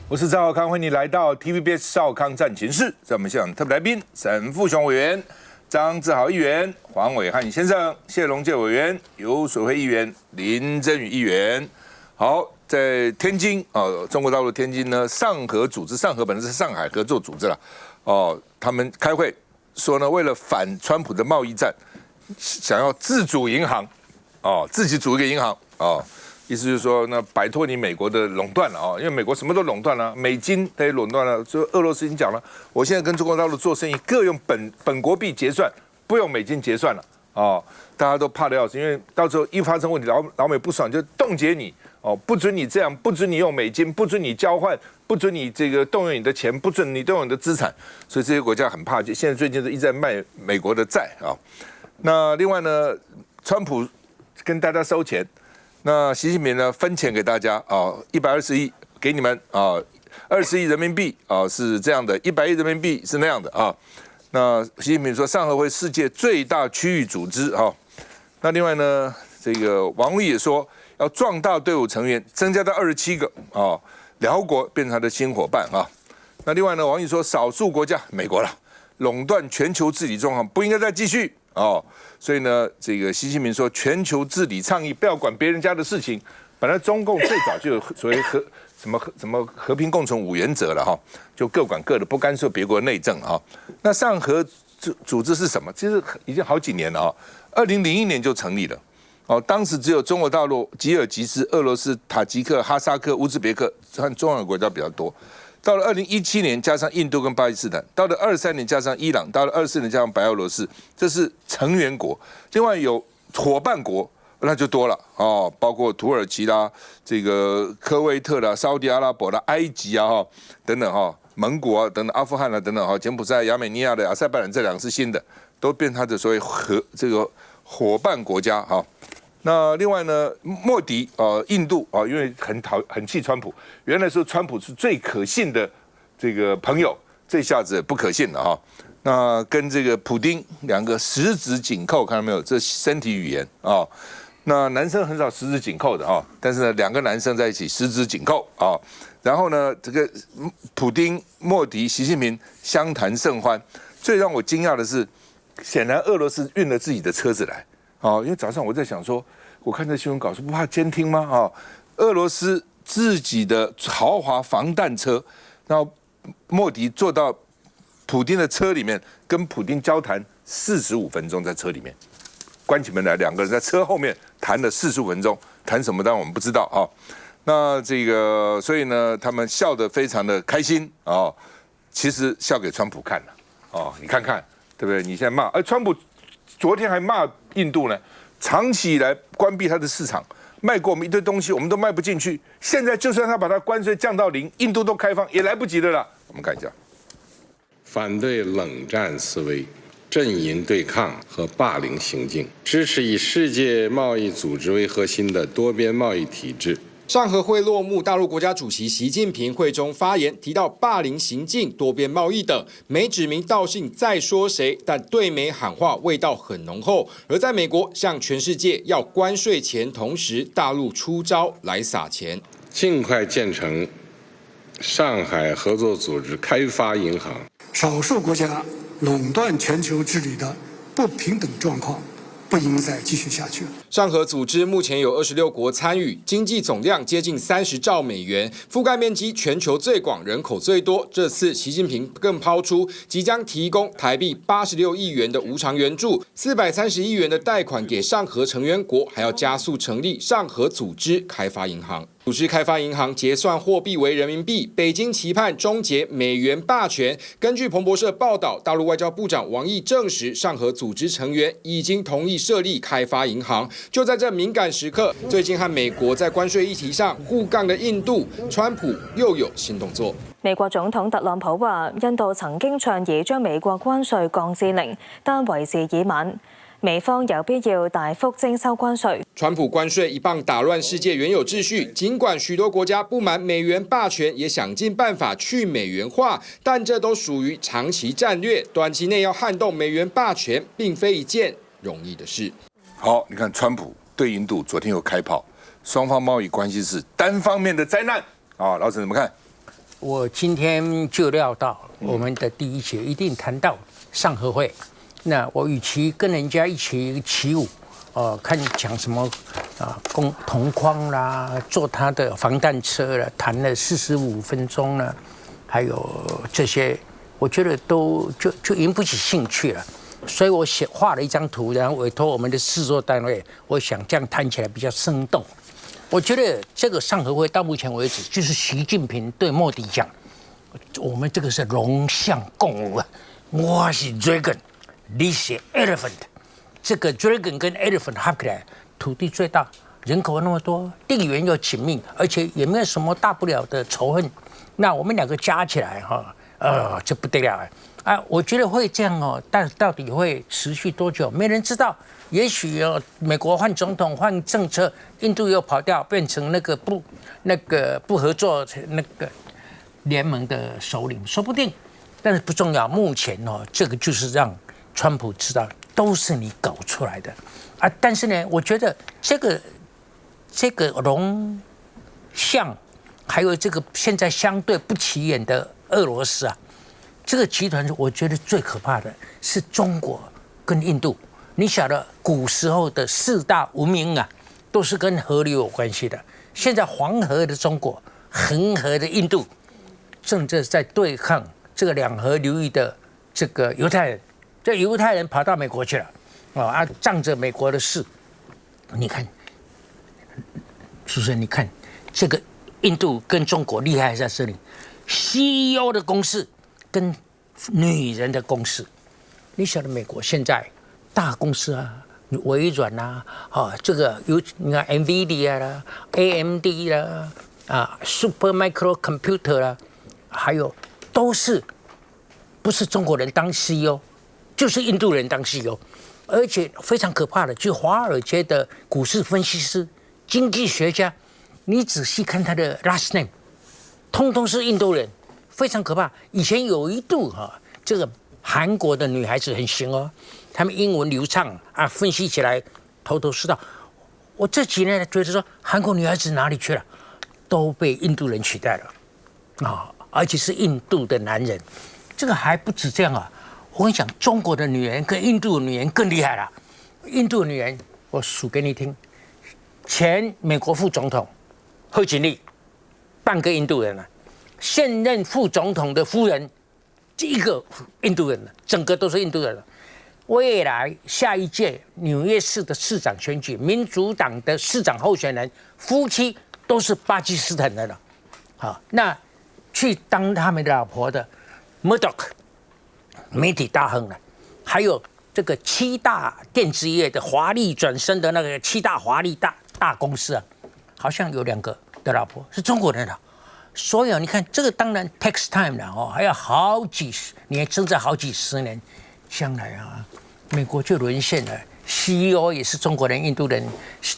我是赵少康，欢迎你来到 TVBS 少康战情室。在我们现场特别来宾，沈富雄委员、张志豪议员、黄伟汉先生、谢龙介委员、游水辉议员、林珍宇议员。好，在天津中国大陆天津呢，上合组织，上合本来是上海合作组织了，他们开会说呢，为了反川普的贸易战，想要自主银行，自己组一个银行，意思就是说，那摆脱你美国的垄断了因为美国什么都垄断了，美金它也垄断了。就俄罗斯已经讲了，我现在跟中国大陆做生意，各用本国币结算，不用美金结算了大家都怕得要死，因为到时候一发生问题，老美不爽就冻结你不准你这样，不准你用美金，不准你交换，不准你这个动用你的钱，不准你动用你的资产，所以这些国家很怕。现在最近都一直在卖美国的债那另外呢，川普跟大家收钱。那习近平呢分钱给大家120亿给你们20亿人民币是这样的，100亿人民币是那样的那习近平说，上合会世界最大区域组织那另外呢，这个王毅也说要壮大队伍成员，增加到27个辽国变成他的新伙伴那另外呢，王毅说少数国家美国了垄断全球治理状况不应该再继续所以呢，这个习近平说，全球治理倡议不要管别人家的事情。本来中共最早就有所谓什么和平共存5原则了就各管各的，不干涉别国内政那上合组织是什么？其实已经好几年了2001年就成立了当时只有中国大陆、吉尔吉斯、俄罗斯、塔吉克、哈萨克、乌兹别克和中亚国家比较多。到了2017年，加上印度跟巴基斯坦；到了23年，加上伊朗；到了24年，加上白俄罗斯，这是成员国。另外有伙伴国，那就多了包括土耳其啦、这个科威特啦、沙特阿拉伯啦、埃及等等蒙古等等、阿富汗等等柬埔寨、亚美尼亚的阿塞拜然这2个是新的，都变它的所谓这个伙伴国家那另外呢，莫迪印度因为很气川普，原来说川普是最可信的这个朋友，这下子不可信了那跟这个普丁2个十指紧扣，看到没有？这身体语言那男生很少十指紧扣的但是呢，2个男生在一起十指紧扣然后呢，这个普丁、莫迪、习近平相谈甚欢。最让我惊讶的是，显然俄罗斯运了自己的车子来。因为早上我在想说，我看这新闻稿说不怕监听吗？俄罗斯自己的豪华防弹车，然后莫迪坐到普丁的车里面，跟普丁交谈45分钟，在车里面关起门来，2个人在车后面谈了45分钟，谈什么当然我们不知道那这个，所以呢，他们笑得非常的开心其实笑给川普看了你看看对不对？你现在骂，川普昨天还骂印度呢，长期以来关闭它的市场，卖过我们一堆东西，我们都卖不进去。现在就算他把它关税降到0，印度都开放也来不及了啦。我们看一下，反对冷战思维、阵营对抗和霸凌行径，支持以世界贸易组织为核心的多边贸易体制。上合会落幕，大陆国家主席习近平会中发言，提到霸凌行径、多边贸易等，没指名道姓在说谁，但对美喊话味道很浓厚。而在美国向全世界要关税前，同时大陆出招来撒钱，尽快建成上海合作组织开发银行。少数国家垄断全球治理的不平等状况不应再继续下去了。上合组织目前有26国参与，经济总量接近30兆美元，覆盖面积全球最广，人口最多。这次习近平更抛出即将提供台币86亿元的无偿援助，430亿元的贷款给上合成员国，还要加速成立上合组织开发银行。组织开发银行结算货币为人民币，北京期盼终结美元霸权。根据彭博社报道，大陆外交部长王毅证实，上合组织成员已经同意设立开发银行。就在这敏感时刻，最近和美國在關稅議題上互槓的印度，川普又有新動作。美國總統特朗普話，印度曾經倡議將美國關稅降至0，但為時已晚。美方有必要大幅徵收關稅。川普關稅一棒打亂世界原有秩序，儘管許多國家不滿美元霸權，也想盡辦法去美元化，但這都屬於長期戰略，短期內要撼動美元霸權，並非一件容易的事。好，你看川普对印度昨天又开炮，双方贸易关系是单方面的灾难啊！老沈怎么看？我今天就料到我们的第一节一定谈到上合会。那我与其跟人家一起起舞，看讲什么同框啦，坐他的防弹车了，谈了45分钟了，还有这些，我觉得都就引不起兴趣了。所以我画了一张图，然后委托我们的制作单位，我想这样谈起来比较生动。我觉得这个上合会到目前为止，就是习近平对莫迪讲，我们这个是龙象共舞啊，我是 dragon， 你是 elephant。这个 dragon 跟 elephant 合起来，土地最大，人口那么多，地缘又紧密，而且也没有什么大不了的仇恨。那我们两个加起来这不得了啊！我觉得会这样哦，但到底会持续多久，没人知道。也许美国换总统换政策，印度又跑掉，变成那个不合作那个联盟的首领，说不定。但是不重要，目前这个就是让川普知道都是你搞出来的啊！但是呢，我觉得这个龙象，还有这个现在相对不起眼的俄罗斯啊，这个集团我觉得最可怕的是中国跟印度。你晓得古时候的4大文明啊，都是跟河流有关系的。现在黄河的中国、恒河的印度，正在对抗这个两河流域的这个犹太人。这犹太人跑到美国去了，仗着美国的事。你看，主持人，你看这个印度跟中国厉害在这里 ，CEO 的公司跟女人的公司。你晓得美国现在大公司啊，微软啊，这个你看 NVIDIA 啦、AMD 啦、Supermicro Computer 啦，还有都是不是中国人当 CEO， 就是印度人当 CEO， 而且非常可怕的，就华尔街的股市分析师、经济学家，你仔细看他的 last name， 通通是印度人，非常可怕。以前有一度这个韩国的女孩子很行哦。他们英文流畅啊，分析起来头头是道。我这几年觉得说，韩国女孩子哪里去了，都被印度人取代了而且是印度的男人。这个还不止这样啊！我跟你讲，中国的女人跟印度的女人更厉害了。印度的女人，我数给你听：前美国副总统贺锦丽，半个印度人了；现任副总统的夫人，一个印度人了，整个都是印度人了。未来下一届纽约市的市长选举，民主党的市长候选人夫妻都是巴基斯坦人了。好，那去当他们的老婆的 Murdoch 媒体大亨了，还有这个7大电子业的华丽转身的那个7大华丽大公司啊，好像有2个的老婆是中国人了。所以你看这个当然 takes time 了还要好几十年，甚至好几十年。将来美国就沦陷了。CEO 也是中国人、印度人，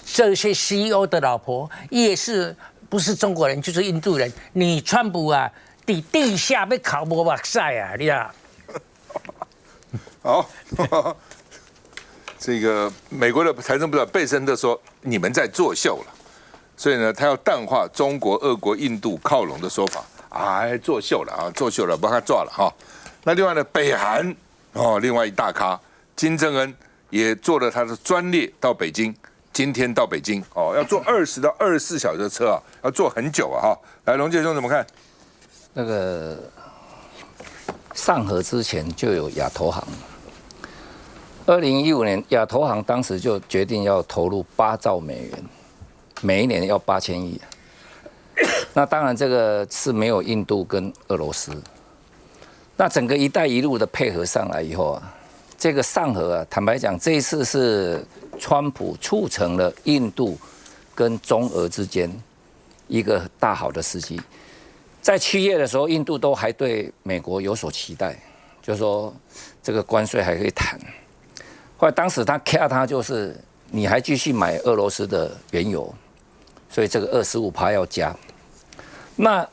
这些 CEO 的老婆也是不是中国人就是印度人。你川普啊，地下被烤无目屎啊，你啊。好，这个美国的财政部长贝森特说，你们在作秀了，所以呢，他要淡化中国、俄国、印度靠拢的说法，作秀了作秀了，把他抓了那另外呢，北韩。另外一大咖金正恩也坐了他的专列到北京，今天到北京要坐20到24小时的车要坐很久来，龙介兄怎么看？那个上合之前就有亚投行，2015年亚投行当时就决定要投入8兆美元，每一年要8000亿。那当然这个是没有印度跟俄罗斯。那整个“一带一路”的配合上来以后这个上合坦白讲，这一次是川普促成了印度跟中俄之间一个大好的时机。在7月的时候，印度都还对美国有所期待，就说这个关税还可以谈。后来当时他卡他就是你还继续买俄罗斯的原油，所以这个25%要加。那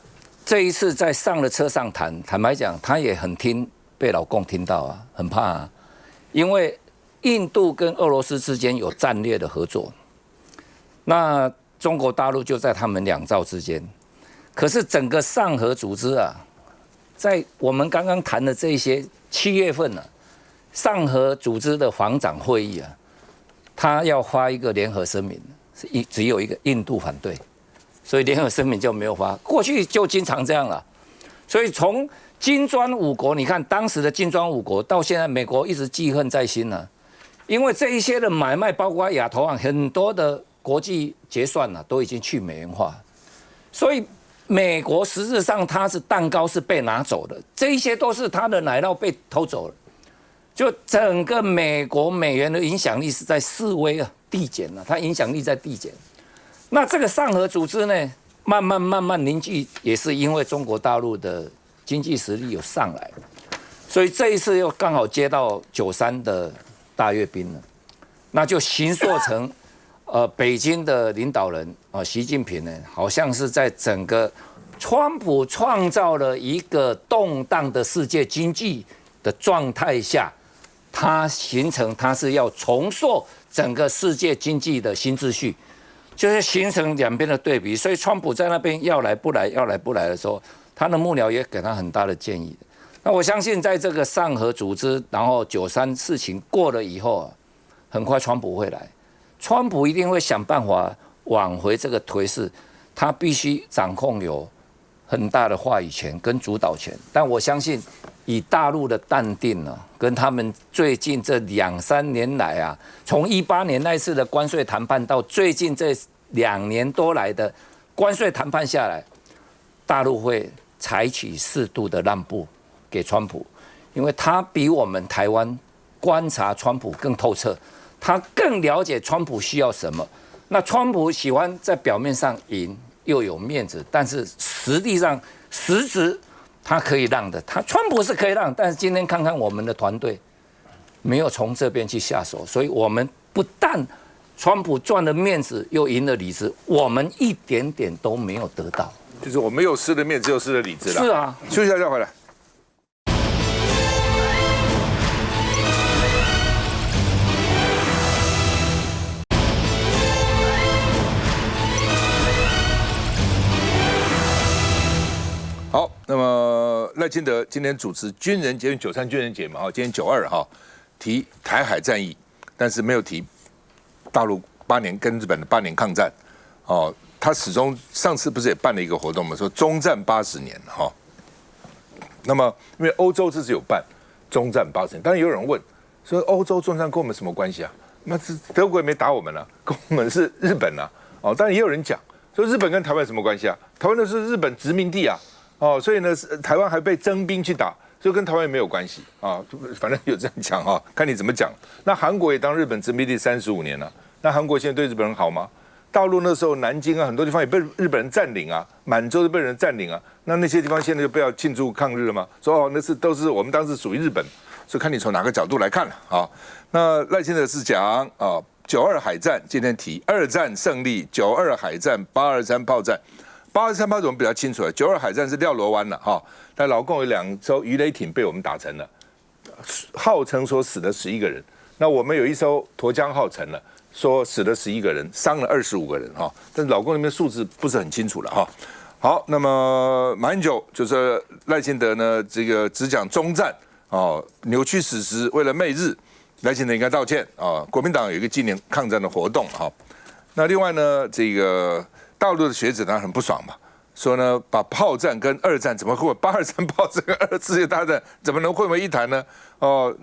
这一次在上了车上谈，坦白讲，他也很听被老共听到很怕因为印度跟俄罗斯之间有战略的合作，那中国大陆就在他们2兆之间。可是整个上合组织啊，在我们刚刚谈的这些7月份呢、上合组织的防长会议啊，他要发一个联合声明，只有一个印度反对，所以联合声明就没有发。过去就经常这样了，所以从金砖5国，你看当时的金砖5国到现在，美国一直记恨在心呢、因为这一些的买卖，包括亚投行很多的国际结算呢、都已经去美元化，所以美国实质上它是蛋糕是被拿走的，这一些都是它的奶酪被偷走了。就整个美国美元的影响力是在式微啊递减了，它影响力在递减。那这个上合组织呢，慢慢凝聚，也是因为中国大陆的经济实力有上来，所以这一次又刚好接到93的大阅兵了，那就形塑成北京的领导人习近平呢，好像是在整个川普创造了一个动荡的世界经济的状态下，它形成它是要重塑整个世界经济的新秩序，就是形成两边的对比。所以川普在那边要来不来的时候，他的幕僚也给他很大的建议。那我相信在这个上合组织，然后93事情过了以后啊，很快川普会来，川普一定会想办法挽回这个颓势，他必须掌控有很大的话语权跟主导权。但我相信以大陆的淡定啊，跟他们最近这2-3年来啊，从18年那次的关税谈判到最近这2年多来的关税谈判下来，大陆会采取适度的让步给川普，因为他比我们台湾观察川普更透彻，他更了解川普需要什么。那川普喜欢在表面上赢又有面子，但是实际上实质他可以让的，川普是可以让，但是今天看看我们的团队没有从这边去下手，所以我们不但川普赚了面子又赢了理智，我们一点点都没有得到，就是我们又失了面子又失了理智了。是啊，休息一下再回来。好，那么赖清德今天主持军人节，93军人节嘛，今天92哈，提台海战役，但是没有提大陆8年跟日本的8年抗战，哦，他始终上次不是也办了一个活动嘛，说中战80年哈。那么因为欧洲这次有办中战80年，当然有人问说欧洲中战跟我们什么关系啊？那德国也没打我们啊，跟我们是日本啊，哦，当然也有人讲说日本跟台湾什么关系啊？台湾那是日本殖民地啊。哦，所以呢，台湾还被征兵去打，所以跟台湾也没有关系啊。反正有这样讲哈，看你怎么讲。那韩国也当日本殖民地35年了，那韩国现在对日本人好吗？大陆那时候南京啊，很多地方也被日本人占领啊，满洲都被人占领啊。那些地方现在就不要庆祝抗日了吗？说哦，那是都是我们当时属于日本，所以看你从哪个角度来看了啊。那赖清德是讲啊，92海战今天提2战胜利，92海战823炮战。823炮怎么比较清楚了？92海战是廖罗湾了哈，但老共有2艘鱼雷艇被我们打沉了，号称说死了11个人。那我们有一艘沱江号沉了，说死了11个人，伤了25个人哈。但是老共那边数字不是很清楚了哈。好，那么马英九就是赖清德呢，这个只讲中战哦，扭曲史实，为了媚日，赖清德应该道歉啊。国民党有一个纪念抗战的活动哈。那另外呢，这个。大陆的学者当然很不爽嘛，说呢，把炮战跟2战怎么会823炮战跟2次世界大战怎么能混为一谈呢？哦，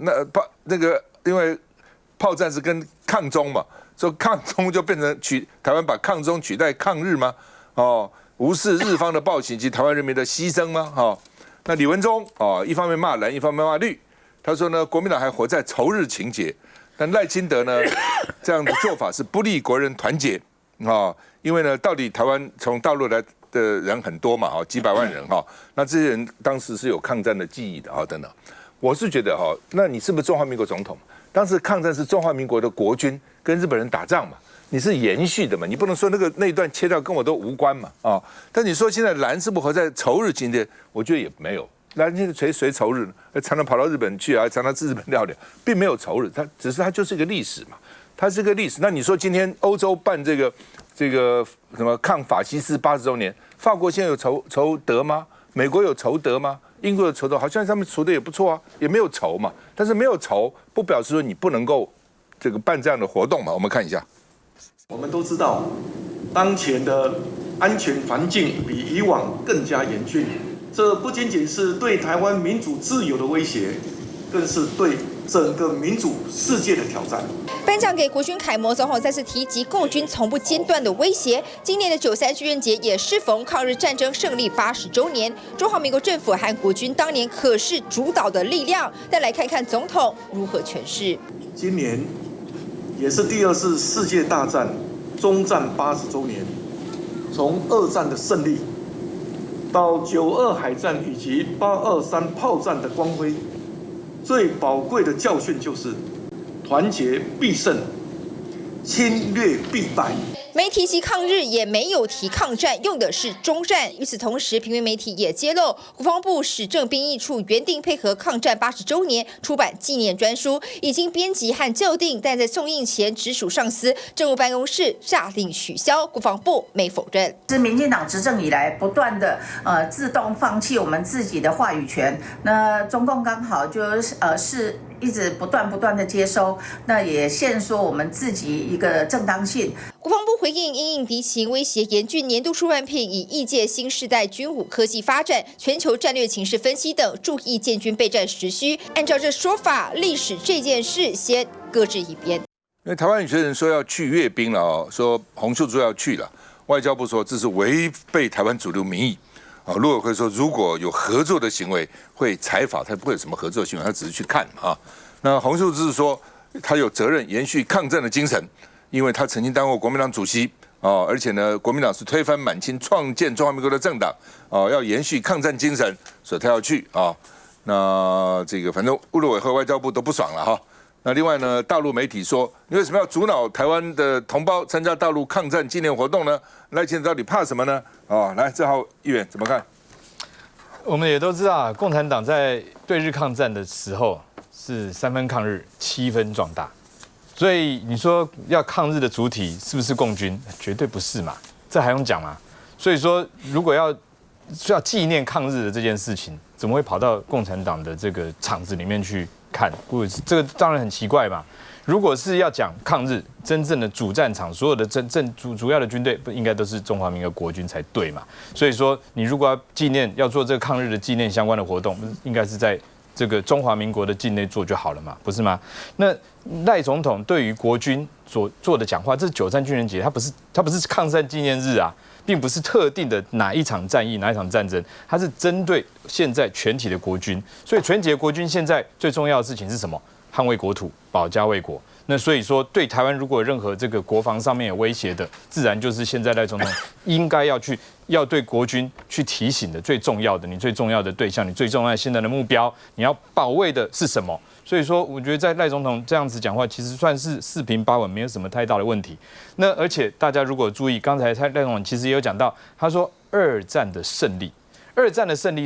那个因为炮战是跟抗中嘛，说抗中就变成台湾把抗中取代抗日吗？哦，无视日方的暴行及台湾人民的牺牲吗？哦，那李文忠哦，一方面骂蓝，一方面骂绿，他说呢，国民党还活在仇日情节，但赖清德呢，这样的做法是不利国人团结啊。因为呢，到底台湾从大陆来的人很多嘛，几百万人哈，那这些人当时是有抗战的记忆的啊，等等。我是觉得哈，那你是不是中华民国总统？当时抗战是中华民国的国军跟日本人打仗嘛，你是延续的嘛，你不能说那一段切掉跟我都无关嘛啊。但你说现在蓝是不是活在仇日情节？我觉得也没有，蓝现在谁仇日呢？常常跑到日本去啊，常常吃日本料理，并没有仇日，它就是一个历史嘛。它是个历史。那你说今天欧洲办这个这个什么抗法西斯80周年，法国现在有仇德吗？美国有仇德吗？英国有仇德，好像他们处的也不错啊，也没有仇嘛。但是没有仇，不表示说你不能够这个办这样的活动嘛。我们看一下，我们都知道，当前的安全环境比以往更加严峻，这不仅仅是对台湾民主自由的威胁，更是对整个民主世界的挑战。颁奖给国军楷模，总统再次提及共军从不间断的威胁。今年的93军人节也适逢抗日战争胜利80周年，中华民国政府和国军当年可是主导的力量。再来看看总统如何诠释。今年也是第2次世界大战终战80周年，从2战的胜利到92海战以及823炮战的光辉，最宝贵的教训就是团结必胜，侵略必败。没提及抗日，也没有提抗战，用的是中战。与此同时，平原媒体也揭露，国防部史政兵役处原定配合抗战80周年出版纪念专书，已经编辑和校订，但在送印前，直属上司政务办公室下令取消，国防部没否认。是民进党执政以来不断的自动放弃我们自己的话语权，那中共刚好是一直不断的接收，那也限缩我们自己一个正当性。国防部回应，因应敌情威胁严峻，年度出版品以异界新世代军武科技发展、全球战略情势分析等，注意建军备战时需。按照这说法，历史这件事先搁置一边。因为台湾有些人说要去阅兵了哦，说洪秀柱要去了，外交部说这是违背台湾主流民意。陆委会说，如果有合作的行为，会裁罚，他不会有什么合作行为，他只是去看啊。那洪秀柱说，他有责任延续抗战的精神，因为他曾经当过国民党主席哦，而且呢，国民党是推翻满清、创建中华民国的政党哦，要延续抗战精神，所以他要去啊。那这个反正陆委会、外交部都不爽了哈。那另外呢，大陆媒体说，你为什么要阻挠台湾的同胞参加大陆抗战纪念活动呢？赖清德到底怕什么呢？哦，来，志豪议员怎么看？我们也都知道，共产党在对日抗战的时候是3分抗日，7分壮大。所以你说要抗日的主体是不是共军？绝对不是嘛，这还用讲吗？所以说，如果要纪念抗日的这件事情，怎么会跑到共产党的这个场子里面去看？这个当然很奇怪嘛。如果是要讲抗日真正的主战场，所有的主要的军队不应该都是中华民国国军才对嘛？所以说，你如果要纪念，要做这个抗日的纪念相关的活动，应该是在这个中华民国的境内做就好了嘛，不是吗？那赖总统对于国军所做的讲话，这是93军人节，他不是抗战纪念日啊，并不是特定的哪一场战役、哪一场战争，它是针对现在全体的国军。所以全体的国军现在最重要的事情是什么？捍卫国土，保家卫国。那所以说，对台湾如果有任何这个国防上面有威胁的，自然就是现在赖总统应该要对国军去提醒的最重要的，你最重要的对象，你最重要的现在的目标，你要保卫的是什么？所以说，我觉得在赖总统这样子讲话，其实算是4平8稳，没有什么太大的问题。那而且大家如果注意，刚才赖总统其实也有讲到，他说2战的胜利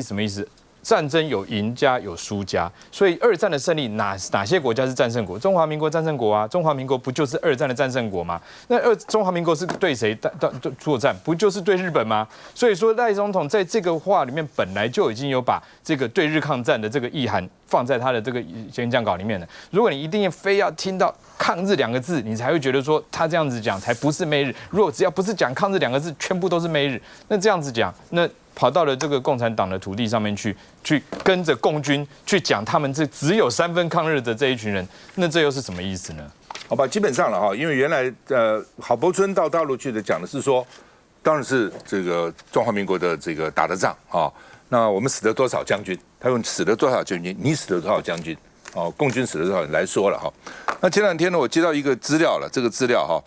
是什么意思？战争有赢家有输家，所以2战的胜利哪些国家是战胜国？中华民国战胜国啊，中华民国不就是2战的战胜国吗？那中华民国是对谁作战？不就是对日本吗？所以说赖总统在这个话里面本来就已经有把这个对日抗战的这个意涵放在他的这个演讲稿里面了。如果你一定非要听到抗日2个字，你才会觉得说他这样子讲才不是媚日。如果只要不是讲抗日2个字，全部都是媚日，那这样子讲，那跑到了这个共产党的土地上面去跟着共军去讲他们这只有3分抗日的这一群人，那这又是什么意思呢？好吧，基本上了哈，因为原来郝柏村到大陆去的讲的是说，当然是这个中华民国的这个打的仗啊，那我们死了多少将军？他用死了多少将军，你死了多少将军？哦，共军死了多少人来说了哈。那前2天呢，我接到一个资料了，这个资料哈。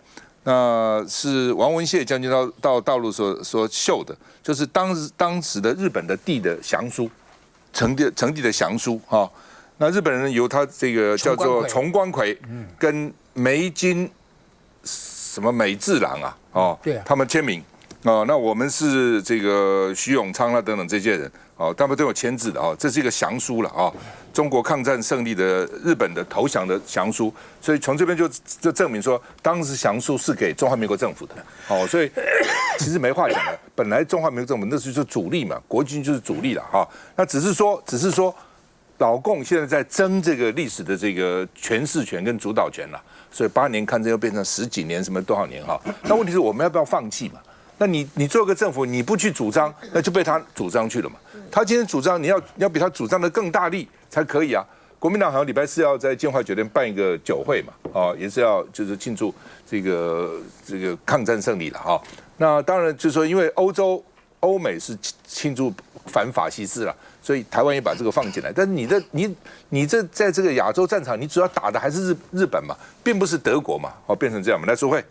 那是王文谢将军到大陆所秀的，就是当时的日本的地的详书，成地的详书哈。那日本人由他这个叫做重光葵，跟梅津什么美治郎啊，哦，他们签名，哦，那我们是这个徐永昌啦等等这些人，哦，他们都有签字的哦，这是一个降书了啊，中国抗战胜利的日本的投降的降书，所以从这边就证明说，当时降书是给中华民国政府的，哦，所以其实没话讲了，本来中华民国政府那时候就是主力嘛，国军就是主力了哈，那只是说。老共现在在争这个历史的这个诠释权跟主导权了，所以8年抗战又变成10几年，什么多少年哈？那问题是我们要不要放弃嘛？那你做个政府，你不去主张，那就被他主张去了嘛。他今天主张，你要比他主张的更大力才可以啊。国民党好像礼拜4要在建华酒店办一个酒会嘛，哦，也是要就是庆祝这个抗战胜利了哈。那当然就是说，因为欧美是庆祝反法西斯了。所以台湾也把这个放进来，但是你这在这个亚洲战场，你主要打的还是日本嘛，并不是德国嘛，哦，变成这样嘛。来，淑慧，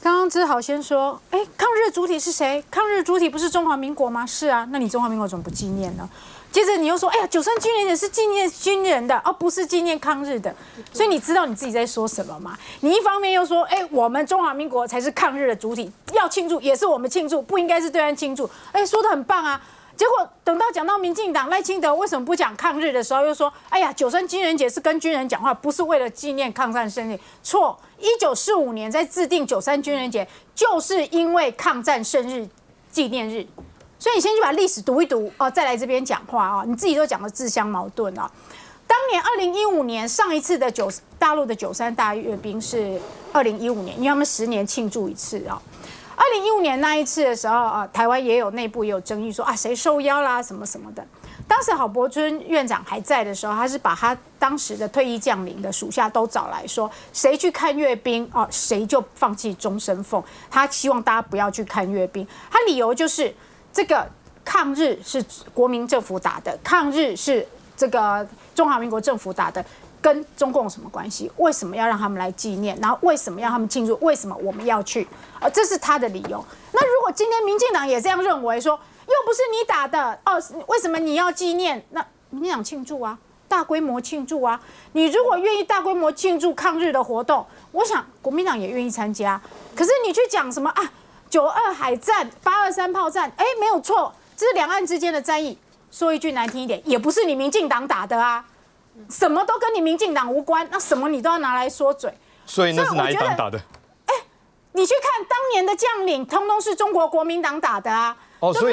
刚刚志豪先说，抗日主体是谁？抗日主体不是中华民国吗？是啊，那你中华民国怎么不纪念呢？接着你又说，93军人节是纪念军人的，不是纪念抗日的，所以你知道你自己在说什么吗？你一方面又说，我们中华民国才是抗日的主体，要庆祝也是我们庆祝，不应该是对岸庆祝，说得很棒啊。结果等到讲到民进党赖清德为什么不讲抗日的时候，又说，93军人节是跟军人讲话，不是为了纪念抗战胜利。错，1945年在制定93军人节，就是因为抗战胜日纪念日。所以你先去把历史读一读再来这边讲话你自己都讲的自相矛盾当年2015年上一次的大陆的93大阅兵是2015年，因为他们10年庆祝一次2015年那一次的时候台湾也有内部也有争议说谁受邀啦什么什么的。当时郝柏村院长还在的时候，他是把他当时的退役将领的属下都找来说，谁去看阅兵谁就放弃终身俸。他希望大家不要去看阅兵，他理由就是这个抗日是国民政府打的，抗日是这个中华民国政府打的。跟中共有什么关系？为什么要让他们来纪念？然后为什么要他们庆祝？为什么我们要去？这是他的理由。那如果今天民进党也这样认为，说又不是你打的为什么你要纪念？那民进党庆祝啊，大规模庆祝啊。你如果愿意大规模庆祝抗日的活动，我想国民党也愿意参加。可是你去讲什么92海战、823炮战，没有错，这是两岸之间的战役。说一句难听一点，也不是你民进党打的啊。什么都跟你民进党无关，那什么你都要拿来说嘴。所以那是哪一党打的？你去看当年的将领，通通是中国国民党打的啊。所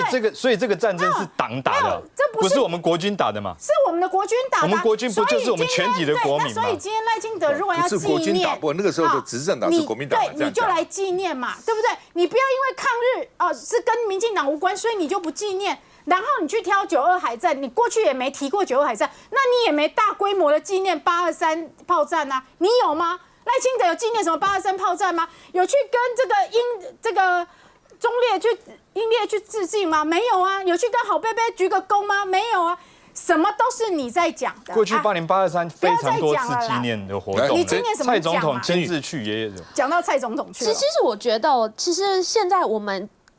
以这个战争是党打的，这不是我们国军打的吗？是我们的国军打的。我们国军不就是我们全体的国民吗？所以今天赖清德如果要纪念，不是国军打不，那个时候的执政党是国民党，对，你就来纪念嘛，对不对？你不要因为抗日是跟民进党无关，所以你就不纪念。然后你去挑92海战，你过去也没提过92海战，那你也没大规模的纪念823炮战啊，你有吗？赖清德有纪念什么823炮战吗？有去跟这个中烈去英烈去致敬吗？没有啊。有去跟郝贝贝鞠个躬吗？没有啊。什么都是你在讲的。过去80、823非常多次纪念的活动，你纪念什么？蔡总统亲自去也有。讲到蔡总统去了。其实我觉得，其实现在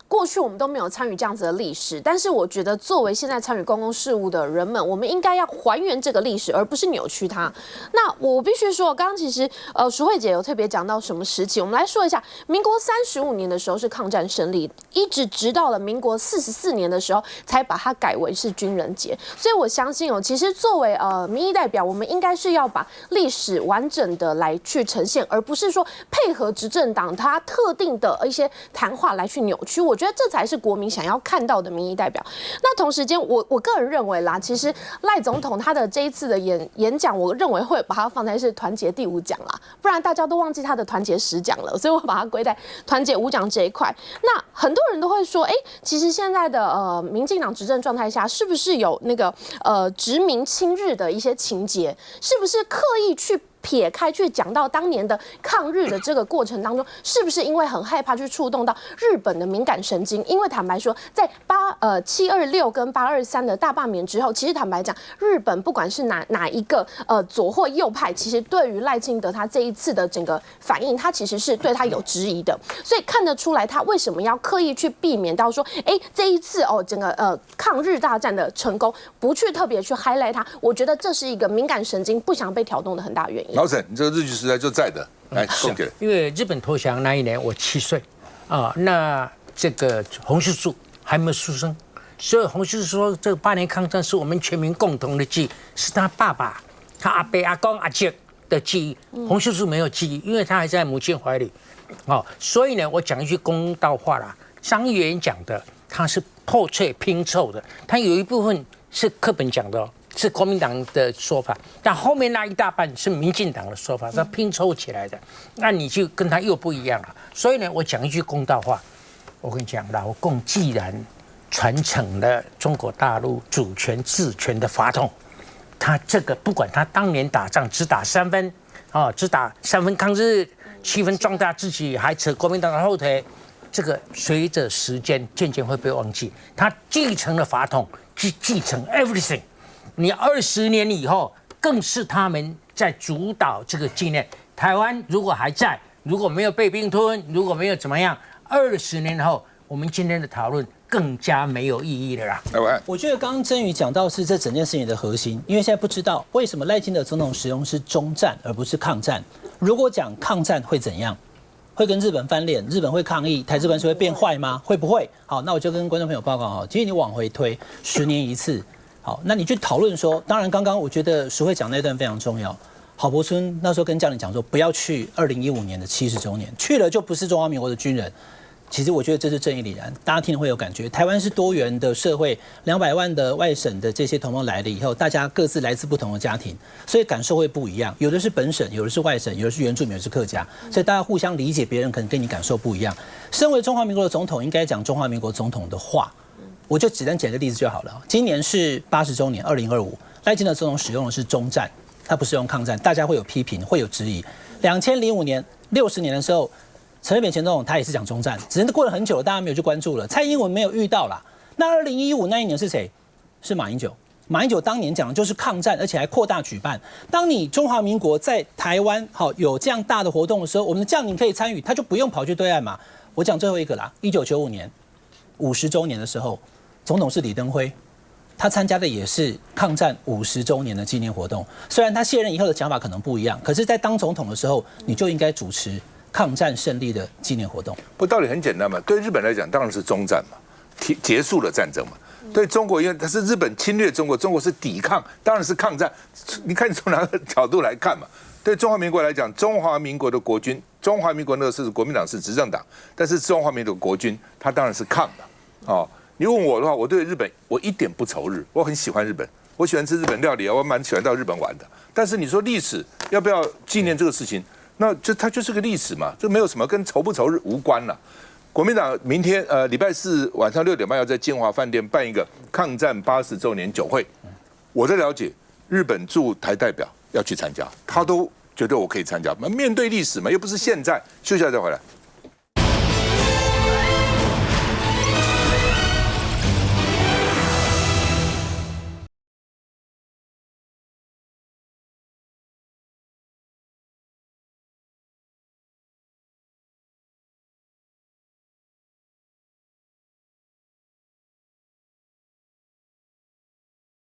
过去我们都没有参与这样子的历史，但是我觉得作为现在参与公共事务的人们，我们应该要还原这个历史，而不是扭曲它。那我必须说，刚刚其实淑慧姐有特别讲到什么时期，我们来说一下，民国35年的时候是抗战胜利，一直到了民国44年的时候才把它改为是军人节。所以我相信其实作为民意代表，我们应该是要把历史完整的来去呈现，而不是说配合执政党他特定的一些谈话来去扭曲。我觉得这才是国民想要看到的民意代表。那同时间，我个人认为啦，其实赖总统他的这一次的演讲，我认为会把它放在是团结第5奖啦，不然大家都忘记他的团结10奖了，所以我把它归在团结5奖这一块。那很多人都会说，其实现在的民进党执政状态下，是不是有那个殖民亲日的一些情节？是不是刻意去撇开去讲到当年的抗日的这个过程当中，是不是因为很害怕去触动到日本的敏感神经？因为坦白说，在726跟823的大罢免之后，其实坦白讲，日本不管是哪一个左或右派，其实对于赖清德他这一次的整个反应，他其实是对他有质疑的，所以看得出来他为什么要刻意去避免到说，这一次整个抗日大战的成功，不去特别去 highlight 它，我觉得这是一个敏感神经不想被挑动的很大原因。老沈，你这个日据时代就在的，来，供给。因为日本投降那一年我7岁那这个洪秀柱还没有出生，所以洪秀柱说这个8年抗战是我们全民共同的记忆，是他爸爸、他阿伯、阿公、阿姐的记忆。洪秀柱没有记忆，因为他还在母亲怀里。所以呢，我讲一句公道话啦，张议员讲的他是破碎拼凑的，他有一部分是课本讲的是国民党的说法，但后面那一大半是民进党的说法，是拼凑起来的，那你就跟他又不一样了。所以呢，我讲一句公道话，我跟你讲，老共既然传承了中国大陆主权治权的法统，他这个不管他当年打仗只打3分，只打3分抗日，7分壮大自己，还扯国民党的后腿，这个随着时间渐渐会被忘记。他继承了法统，继承 everything。你20年以后，更是他们在主导这个纪念。台湾如果还在，如果没有被并吞，如果没有怎么样，20年后，我们今天的讨论更加没有意义了啦。我觉得刚刚真宇讲到是这整件事情的核心，因为现在不知道为什么赖清德总统使用是中战而不是抗战。如果讲抗战会怎样？会跟日本翻脸，日本会抗议，台日关系会变坏吗？会不会？好，那我就跟观众朋友报告哈，其实你往回推10年一次。好，那你去讨论说，当然刚刚我觉得淑慧讲那段非常重要。郝柏村那时候跟将领讲说，不要去2015年的70周年，去了就不是中华民国的军人。其实我觉得这是正义凛然，大家听了会有感觉。台湾是多元的社会，200万的外省的这些同胞来了以后，大家各自来自不同的家庭，所以感受会不一样。有的是本省，有的是外省，有的是原住民，有的是客家，所以大家互相理解别人，可能跟你感受不一样。身为中华民国的总统，应该讲中华民国总统的话。我就简单举个例子就好了。今年是80周年，2025，赖清德总统使用的是中战，他不是用抗战，大家会有批评，会有质疑。2005年60年的时候，陈水扁前总统他也是讲中战，只是过了很久了，大家没有去关注了。蔡英文没有遇到啦。那2015那一年是谁？是马英九。马英九当年讲的就是抗战，而且还扩大举办。当你中华民国在台湾有这样大的活动的时候，我们的将领可以参与，他就不用跑去对岸嘛。我讲最后一个啦，1995年50周年的时候。总统是李登辉，他参加的也是抗战50周年的纪念活动。虽然他卸任以后的讲法可能不一样，可是，在当总统的时候，你就应该主持抗战胜利的纪念活动。不，道理很简单嘛。对日本来讲，当然是中战嘛，结束了战争嘛。对中国，因为它是日本侵略中国，中国是抵抗，当然是抗战。你看你从哪个角度来看嘛？对中华民国来讲，中华民国的国军，中华民国那个是国民党是执政党，但是中华民国的国军，它当然是抗的。你问我的话，我对日本我一点不仇日，我很喜欢日本，我喜欢吃日本料理，我蛮喜欢到日本玩的。但是你说历史要不要纪念这个事情，那它就是个历史嘛，这没有什么跟仇不仇日无关了。国民党明天礼拜4晚上6点半要在金华饭店办一个抗战80周年酒会，我的了解，日本驻台代表要去参加，他都觉得我可以参加。面对历史嘛，又不是现在。休息一下再回来。